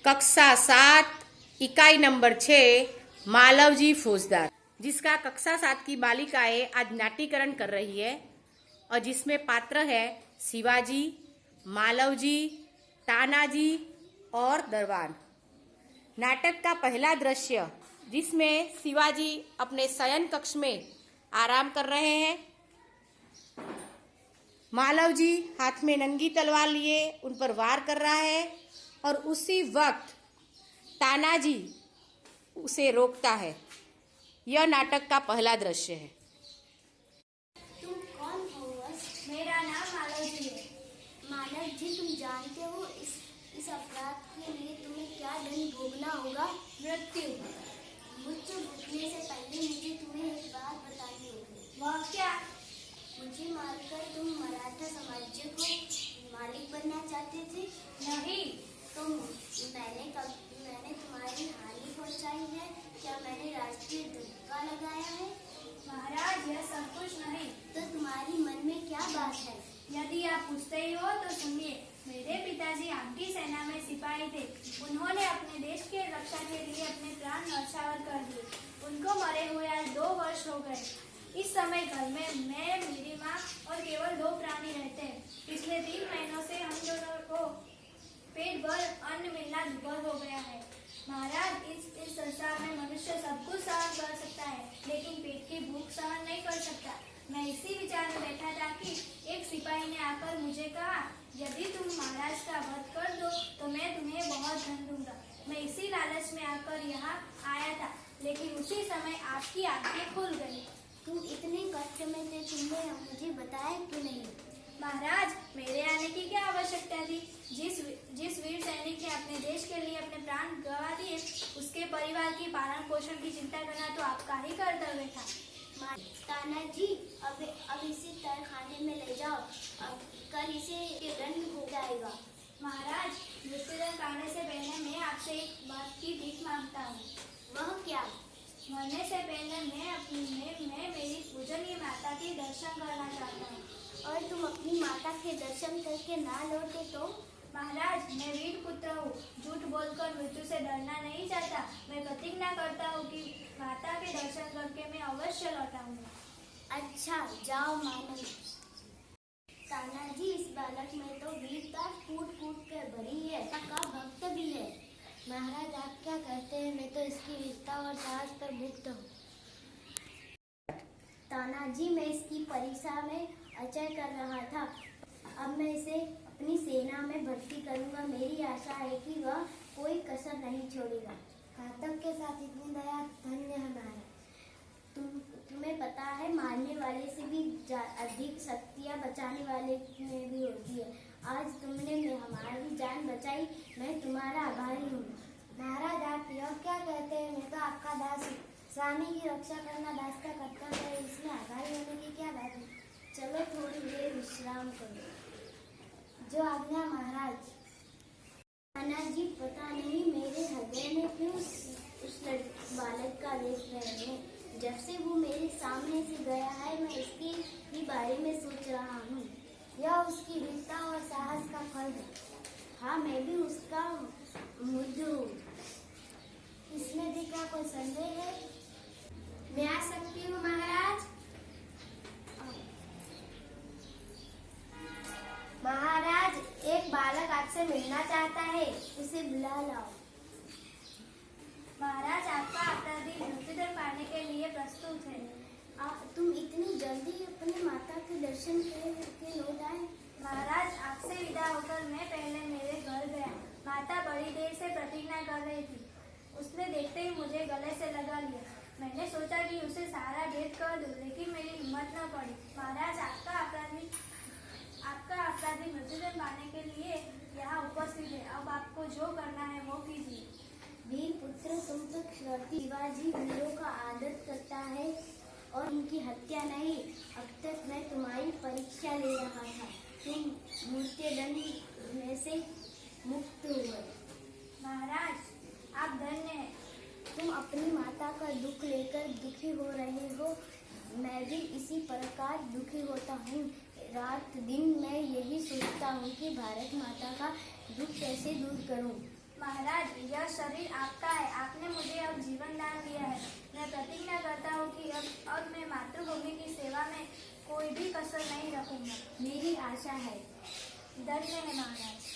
कक्षा 7 इकाई नंबर 6 मालवजी फौजदार, जिसका कक्षा 7 की बालिकाएं आज नाट्यकरण कर रही है और जिसमें पात्र है शिवाजी, मालवजी, तानाजी और दरबान। नाटक का पहला दृश्य जिसमें शिवाजी अपने शयन कक्ष में आराम कर रहे हैं, मालवजी हाथ में नंगी तलवार लिए उन पर वार कर रहा है और उसी वक्त तानाजी उसे रोकता है। यह नाटक का पहला दृश्य है। तुम कौन हो? मेरा नाम मालव जी है। मालव जी, तुम जानते हो इस अपराध के लिए तुम्हें क्या दंड भोगना होगा? मृत्यु। मुझे भुगतने से पहले मुझे तुम्हें एक बात बतानी होगी। वह क्या? मुझे मारकर तुम मराठा साम्राज्य को मालिक बनना चाहते थे? नहीं। तो मैंने तुम्हारी हानि पहुंचाई है? क्या मैंने राष्ट्रीय धक्का लगाया है? महाराज, यह सब कुछ नहीं। तो तुम्हारी मन में क्या बात है? यदि आप पूछते ही हो तो सुनिए। मेरे पिताजी आमटी सेना में सिपाही थे। उन्होंने अपने देश के रक्षा के लिए अपने प्राण न्यौछावर कर दिए। उनको मरे हुए आज 2 वर्ष हो गए। इस समय घर में मैं, मेरी माँ और केवल 2 प्राणी रहते हैं। पिछले 3 महीनों से हम दोनों को पेट भर अन्न मिलना दुर्लभ हो गया है। महाराज, इस संसार में मनुष्य सब कुछ सहन कर सकता है, लेकिन पेट की भूख सहन नहीं कर सकता। मैं इसी विचार में बैठा था कि एक सिपाही ने आकर मुझे कहा, यदि तुम महाराज का वध कर दो तो मैं तुम्हें बहुत धन दूंगा। मैं इसी लालच में आकर यहाँ आया था, लेकिन उसी समय आपकी आंखें खुल गई। तुम इतने कष्ट में थे, तुमने मुझे बताया क्यों नहीं? महाराज, मेरे आने की क्या आवश्यकता थी? जिस वीर सैनिक ने अपने देश के लिए अपने प्राण गंवा दिए, उसके परिवार की पालन पोषण की चिंता करना तो आपका ही कर्तव्य था। तानाजी, अब इसे तहखाने में ले जाओ। अब कल इसे दंड हो जाएगा। महाराज, मृत्युदंड पाने से पहले मैं आपसे एक बात की भीख मांगता हूँ। वह क्या? मरने से पहले मैं मेरी पूजनीय माता के दर्शन करना चाहता हूँ। और तुम अपनी माता के दर्शन करके ना लौटे तो? महाराज, मैं वीर पुत्र हूँ। झूठ बोलकर मृत्यु से डरना नहीं चाहता। मैं प्रतिज्ञा करता हूँ कि माता के दर्शन करके मैं अवश्य लौटाऊंगा। अच्छा, जाओ मानो। तानाजी, इस बालक में तो वीरता फूट फूट कर भरी है, का भक्त भी है। महाराज, आप क्या कहते हैं? मैं तो इसकी वीरता और साहस पर मुक्त हूँ। तानाजी, मैं इसकी परीक्षा में अजय कर रहा था। अब मैं इसे अपनी सेना में भर्ती करूंगा। मेरी आशा है कि वह कोई कसर नहीं छोड़ेगा। घातक के साथ इतनी दया, धन्य है महाराज। तुम्हें पता है, मारने वाले से भी अधिक शक्तियाँ बचाने वाले में भी होती है। आज तुमने हमारी जान बचाई, मैं तुम्हारा आभारी हूँ। महाराज, आप यह क्या कहते हैं? मैं तो आपका दास हूँ। स्वामी की रक्षा करना दास का कर्तव्य है, इसमें आभारी होने की क्या बात है? चलो थोड़ी देर विश्राम करो। जो आज्ञा महाराज। तानाजी, पता नहीं मेरे हृदय में क्यों उस बालक का देख रहे हैं। जब से वो मेरे सामने से गया है, मैं इसके ही बारे में सोच रहा हूँ। यह उसकी वीरता और साहस का फल है। हाँ, मैं भी उसका मुद्दू हूँ। इसमें भी क्या कोई संदेह है? मैं आ सकती हूँ महाराज? महाराज, एक बालक आपसे मिलना चाहता है, उसे बुला लाओ। महाराज, आपका अपराधी मृत्युदंड पाने के लिए प्रस्तुत है। तुम इतनी जल्दी अपनी माता के दर्शन करके लौट आए? महाराज, आपसे विदा होकर मैं पहले मेरे घर गया। माता बड़ी देर से प्रतिज्ञा कर रही थी। उसने देखते ही मुझे गले से लगा लिया। मैंने सोचा कि उसे सारा भेद कर दूं, लेकिन मेरी हिम्मत न पड़ी। महाराज, आपका अपराधी मृत्युदंड पाने के लिए यहाँ उपस्थित है। अब आपको जो करना है वो कीजिए। वीर पुत्र, तुम तो शिवाजी वीरों का आदर करता है और उनकी हत्या नहीं। अब तक मैं तुम्हारी परीक्षा ले रहा था। तुम मृत्युदंड में से मुक्त हुए। महाराज, आप धन्य हैं। तुम अपनी माता का दुख लेकर दुखी हो रहे हो। मैं भी इसी प्रकार दुखी होता हूँ। रात दिन मैं यही सोचता हूँ कि भारत माता का दुख कैसे दूर करूँ। महाराज, यह शरीर आपका है। आपने मुझे अब जीवन दान दिया है। मैं प्रतिज्ञा करता हूँ कि अब मैं मातृभूमि की सेवा में कोई भी कसर नहीं रखूंगा। मेरी आशा है। धन्य है महाराज।